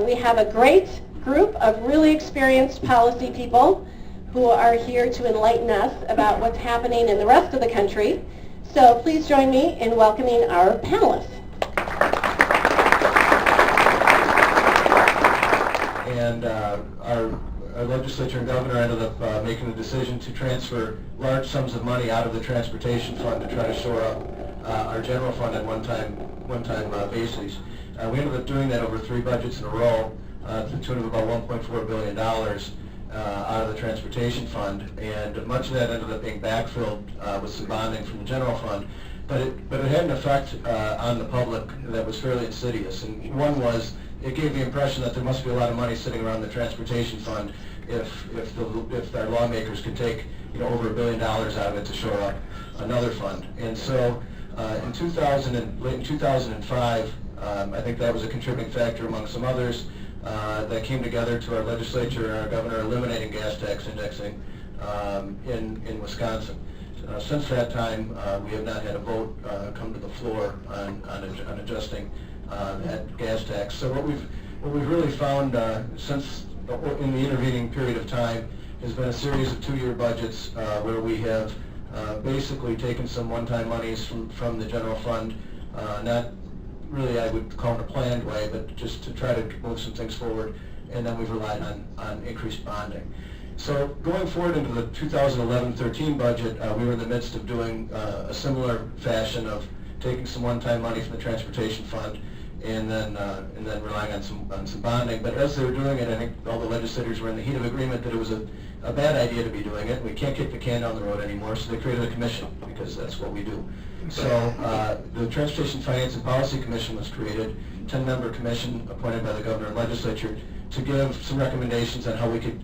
we have a great group of really experienced policy people who are here to enlighten us about what's happening in the rest of the country. So please join me in welcoming our panelists. And our legislature and governor ended up making the decision to transfer large sums of money out of the transportation fund to try to shore up our general fund at one-time basis. We ended up doing that over 3 budgets in a row to the tune of about $1.4 billion out of the transportation fund, and much of that ended up being backfilled with some bonding from the general fund. But it had an effect on the public that was fairly insidious. And one was, it gave the impression that there must be a lot of money sitting around the transportation fund if our lawmakers could take over $1 billion out of it to shore up another fund. And so in 2005, I think that was a contributing factor among some others that came together to our legislature and our governor eliminating gas tax indexing in Wisconsin. Since that time, we have not had a vote come to the floor on adjusting that gas tax. So what we've really found since in the intervening period of time has been a series of 2-year budgets where we have basically taken some one-time monies from the general fund, not really I would call it a planned way, but just to try to move some things forward, and then we've relied on increased bonding. So going forward into the 2011-13 budget, we were in the midst of doing a similar fashion of taking some one-time money from the transportation fund and then relying on some bonding. But as they were doing it, I think all the legislators were in the heat of agreement that it was a bad idea to be doing it. We can't kick the can down the road anymore, so they created a commission because that's what we do. So the Transportation Finance and Policy Commission was created, a 10-member commission appointed by the governor and legislature to give some recommendations on how we could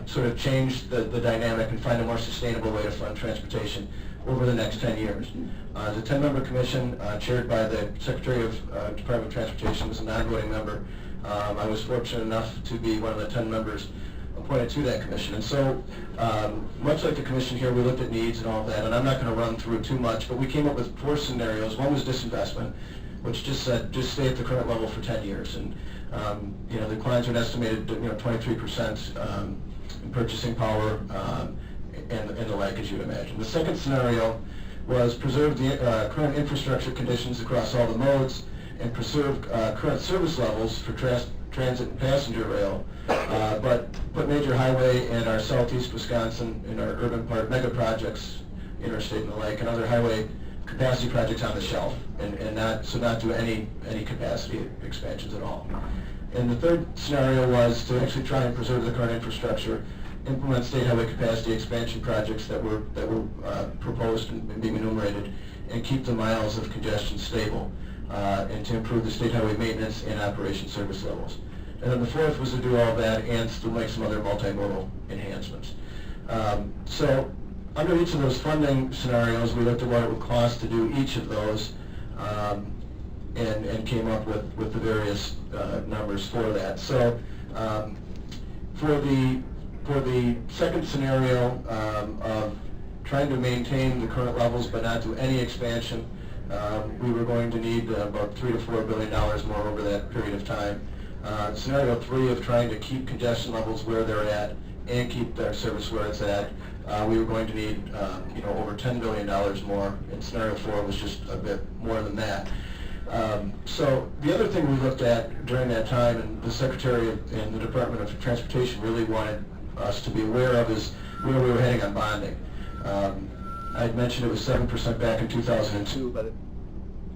sort of change the dynamic and find a more sustainable way to fund transportation over the next 10 years. The 10-member commission, chaired by the Secretary of Department of Transportation, was a non-voting member. I was fortunate enough to be one of the 10 members appointed to that commission. And so, much like the commission here, we looked at needs and all of that, and I'm not going to run through too much, but we came up with 4 scenarios. One was disinvestment, which just said, just stay at the current level for 10 years. And the declines are an estimated 23% in purchasing power and the like, as you'd imagine. The second scenario was preserve the current infrastructure conditions across all the modes and preserve current service levels for transit and passenger rail, but put major highway and our southeast Wisconsin and our urban part mega projects, interstate and the like, and other highway capacity projects on the shelf, and not do any capacity expansions at all. And the third scenario was to actually try and preserve the current infrastructure, implement state highway capacity expansion projects that were proposed and being enumerated, and keep the miles of congestion stable, and to improve the state highway maintenance and operation service levels. And then the fourth was to do all that and to make some other multimodal enhancements. So under each of those funding scenarios, we looked at what it would cost to do each of those, and came up with the various numbers for that. So for the second scenario of trying to maintain the current levels but not do any expansion, we were going to need about $3 to $4 billion more over that period of time. Scenario 3 of trying to keep congestion levels where they're at and keep their service where it's at, we were going to need over $10 billion more, and scenario 4 was just a bit more than that. So the other thing we looked at during that time, and the Secretary and the Department of Transportation really wanted us to be aware of, is where we were heading on bonding. I had mentioned it was 7% back in 2002, but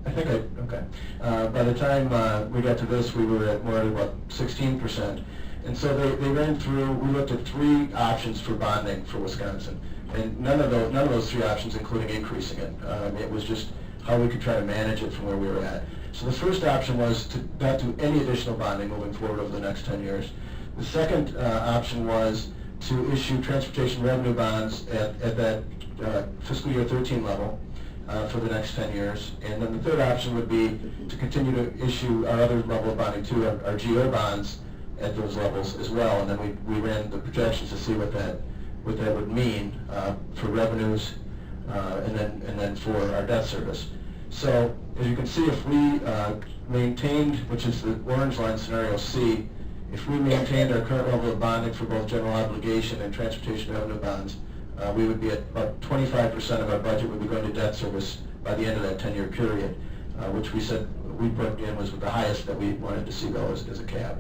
by the time we got to this, we were at more at about 16%. And so they ran through, we looked at 3 options for bonding for Wisconsin, and none of those 3 options including increasing it. It was just how we could try to manage it from where we were at. So the first option was to not do any additional bonding moving forward over the next 10 years. The second option was to issue transportation revenue bonds at that fiscal year 13 level for the next 10 years. And then the third option would be to continue to issue our other level of bonding too, our GO bonds at those levels as well. And then we ran the projections to see what that would mean for revenues and then for our debt service. So as you can see, if we maintained, which is the orange line, scenario C, if we maintained our current level of bonding for both general obligation and transportation revenue bonds, we would be at about 25% of our budget would be going to debt service by the end of that 10-year period, which we said we put in was the highest that we wanted to see go as a cap.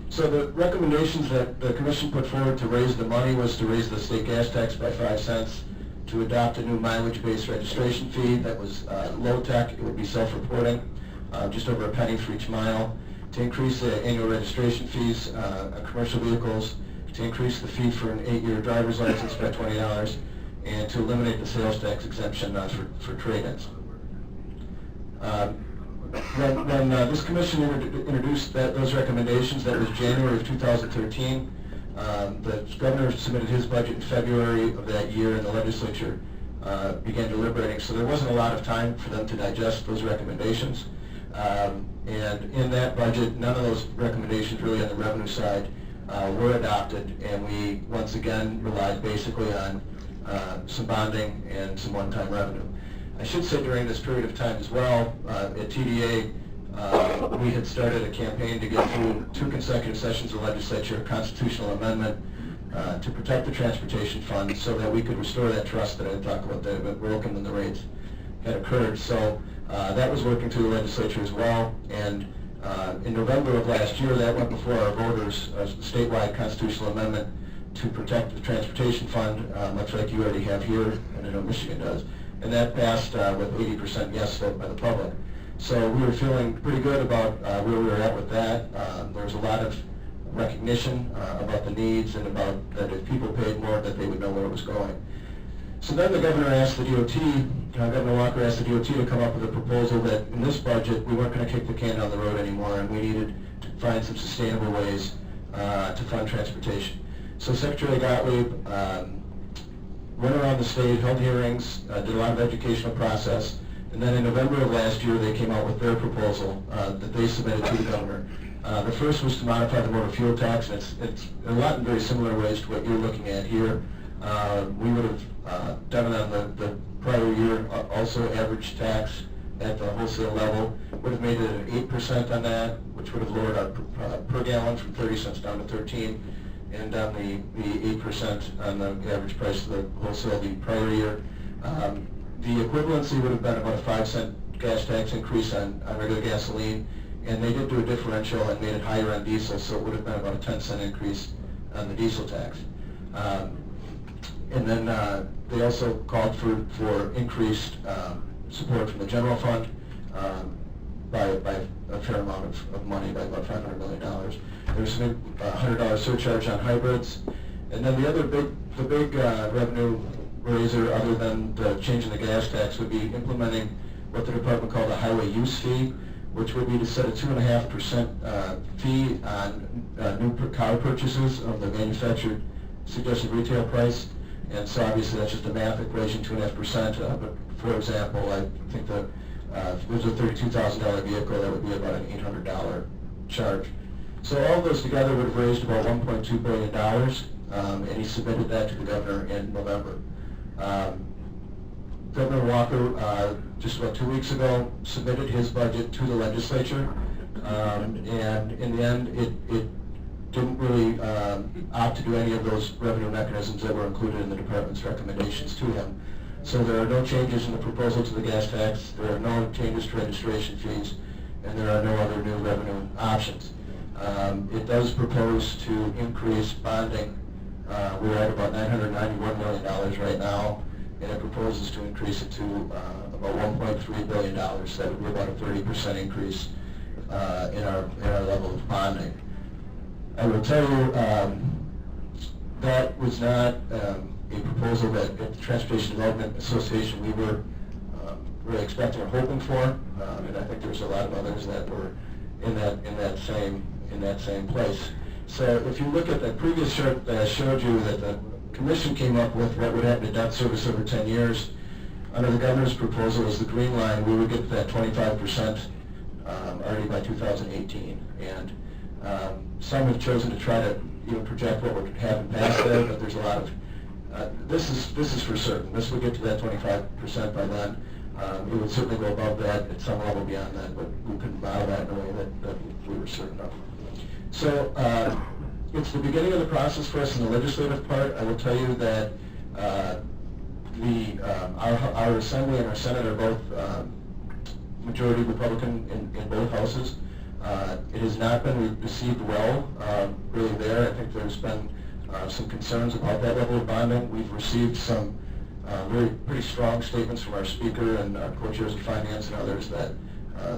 So the recommendations that the Commission put forward to raise the money was to raise the state gas tax by 5 cents, to adopt a new mileage-based registration fee that was low-tech. It would be self-reporting, just over a penny for each mile, to increase the annual registration fees on commercial vehicles, to increase the fee for an 8-year driver's license by $20, and to eliminate the sales tax exemption for trade-ins. When this commission introduced those recommendations, that was January of 2013. The governor submitted his budget in February of that year, and the legislature began deliberating. So there wasn't a lot of time for them to digest those recommendations. And in that budget, none of those recommendations really on the revenue side were adopted, and we once again relied basically on some bonding and some one-time revenue. I should say during this period of time as well, at TDA, we had started a campaign to get through 2 consecutive sessions of legislature, a constitutional amendment to protect the transportation fund so that we could restore that trust that I talked about that had been broken when the raids had occurred. So that was working through the legislature as well, and in November of last year, that went before our voters, a statewide constitutional amendment to protect the transportation fund, much like you already have here, and I know Michigan does. And that passed with 80% yes vote by the public. So we were feeling pretty good about where we were at with that. There was a lot of recognition about the needs and about that if people paid more, that they would know where it was going. So then the governor asked the DOT, Governor Walker asked the DOT to come up with a proposal that in this budget we weren't going to kick the can down the road anymore, and we needed to find some sustainable ways to fund transportation. So Secretary Gottlieb went around the state, held hearings, did a lot of educational process, and then in November of last year they came out with their proposal that they submitted to the governor. The first was to modify the motor fuel tax, and it's a lot in very similar ways to what you're looking at here. We would have done it on the prior year, also average tax at the wholesale level, would have made it an 8% on that, which would have lowered our per gallon from 30 cents down to 13, and down the 8% on the average price of the wholesale the prior year. The equivalency would have been about a 5-cent gas tax increase on regular gasoline, and they did do a differential and made it higher on diesel, so it would have been about a 10-cent increase on the diesel tax. And then they also called for increased support from the general fund by a fair amount of money, by about $500 million. There's a $100 surcharge on hybrids. And then the other big revenue raiser, other than the change in the gas tax, would be implementing what the department called a highway use fee, which would be to set a 2.5% fee on new car purchases of the manufactured suggested retail price. And so obviously that's just a math equation, 2.5%. But for example, I think that if it was a $32,000 vehicle, that would be about an $800 charge. So all those together would have raised about $1.2 billion, and he submitted that to the governor in November. Governor Walker, just about 2 weeks ago, submitted his budget to the legislature, and in the end, it didn't really opt to do any of those revenue mechanisms that were included in the department's recommendations to him. So there are no changes in the proposal to the gas tax, there are no changes to registration fees, and there are no other new revenue options. It does propose to increase bonding. We're at about $991 million right now, and it proposes to increase it to about $1.3 billion. So that would be about a 30% increase in our level of bonding. I will tell you that was not a proposal that at the Transportation Development Association we were really expecting or hoping for, and I think there's a lot of others that were in that same place. So if you look at the previous chart that I showed you, that the Commission came up with what would happen to debt service over 10 years. Under the governor's proposal as the green line, we would get to that 25% already by 2018. And some have chosen to try to project what would happen past that, but there's a lot of this is for certain. This will get to that 25% by then. It would certainly go above that, at some level beyond that, but we couldn't model that in a way that we were certain of. So it's the beginning of the process for us in the legislative part. I will tell you that our Assembly and our Senate are both majority Republican in both houses. It has not been received well, really there. I think there's been some concerns about that level of bonding. We've received some pretty strong statements from our Speaker and our co-chairs of Finance and others that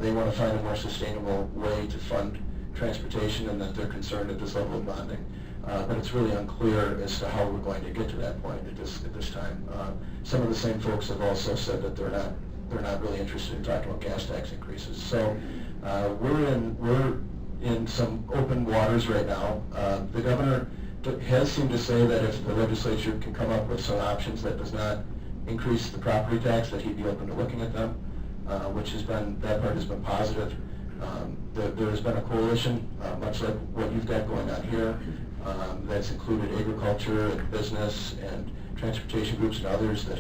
they want to find a more sustainable way to fund transportation and that they're concerned at this level of bonding. But it's really unclear as to how we're going to get to that point at this time. Some of the same folks have also said that they're not really interested in talking about gas tax increases. So we're in some open waters right now. The governor has seemed to say that if the legislature can come up with some options that does not increase the property tax, that he'd be open to looking at them, which that part has been positive. There has been a coalition, much like what you've got going on here, that's included agriculture and business and transportation groups and others that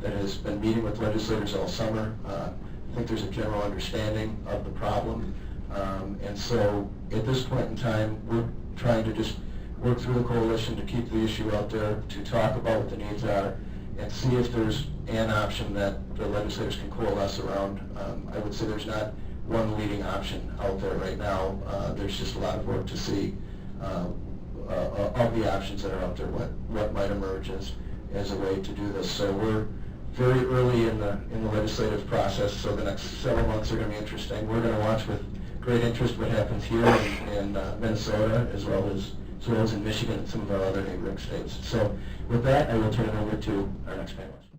has been meeting with legislators all summer. I think there's a general understanding of the problem, and so at this point in time, we're trying to just work through the coalition to keep the issue out there, to talk about what the needs are, and see if there's an option that the legislators can coalesce around. I would say there's not one leading option out there right now. There's just a lot of work to see of the options that are out there, what might emerge as a way to do this. So we're very early in the legislative process, so the next several months are going to be interesting. We're going to watch with great interest what happens here in Minnesota, as well as in Michigan and some of our other neighboring states. So with that, I will turn it over to our next panelist.